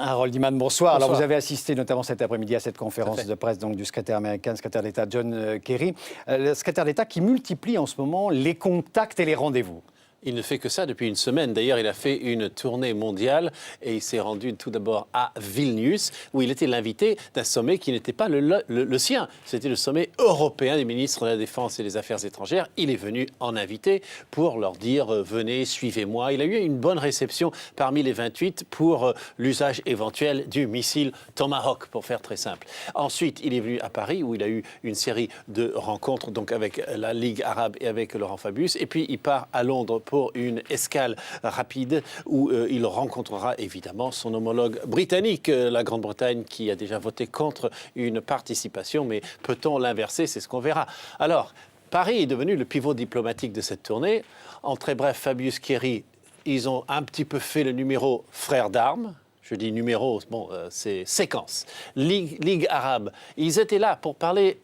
Harold Iman, bonsoir. Bonsoir. Alors vous avez assisté notamment cet après-midi à cette conférence de presse donc, du secrétaire américain, secrétaire d'État John Kerry. Le secrétaire d'État qui multiplie en ce moment les contacts et les rendez-vous. Il ne fait que ça depuis une semaine. D'ailleurs, il a fait une tournée mondiale et il s'est rendu tout d'abord à Vilnius, où il était l'invité d'un sommet qui n'était pas le sien. C'était le sommet européen des ministres de la Défense et des Affaires étrangères. Il est venu en invité pour leur dire « Venez, suivez-moi ». Il a eu une bonne réception parmi les 28 pour l'usage éventuel du missile Tomahawk, pour faire très simple. Ensuite, il est venu à Paris, où il a eu une série de rencontres donc avec la Ligue arabe et avec Laurent Fabius. Et puis, il part à Londres pour une escale rapide où il rencontrera évidemment son homologue britannique, la Grande-Bretagne qui a déjà voté contre une participation, mais peut-on l'inverser? C'est ce qu'on verra. Alors, Paris est devenu le pivot diplomatique de cette tournée. En très bref, Fabius Kerry, ils ont un petit peu fait le numéro frère d'armes. Je dis numéro, bon, c'est séquence. Ligue arabe, ils étaient là pour parler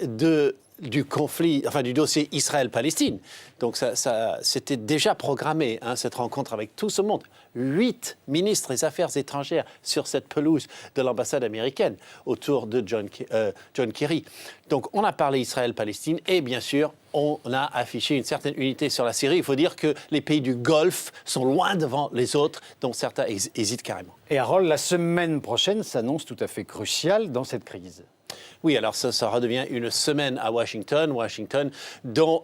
du conflit, enfin du dossier Israël-Palestine. Donc c'était déjà programmé, hein, cette rencontre avec tout ce monde. 8 ministres des Affaires étrangères sur cette pelouse de l'ambassade américaine autour de John Kerry. Donc on a parlé Israël-Palestine et bien sûr on a affiché une certaine unité sur la Syrie. Il faut dire que les pays du Golfe sont loin devant les autres, donc certains hésitent carrément. Et Harold, la semaine prochaine s'annonce tout à fait cruciale dans cette crise. Oui, alors ça redevient une semaine à Washington dont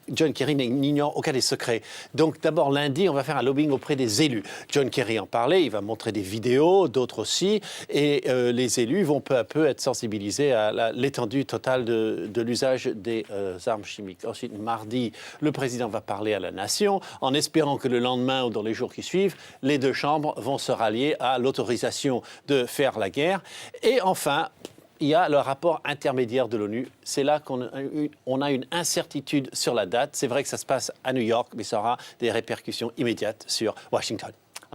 John Kerry n'ignore aucun des secrets. Donc d'abord lundi, on va faire un lobbying auprès des élus. John Kerry en parlait, il va montrer des vidéos, d'autres aussi, et les élus vont peu à peu être sensibilisés à l'étendue totale de l'usage des armes chimiques. Ensuite, mardi, le président va parler à la nation, en espérant que le lendemain ou dans les jours qui suivent, les deux chambres vont se rallier à l'autorisation de faire la guerre. Et enfin, il y a le rapport intermédiaire de l'ONU. C'est là qu'on a une incertitude sur la date. C'est vrai que ça se passe à New York, mais ça aura des répercussions immédiates sur Washington.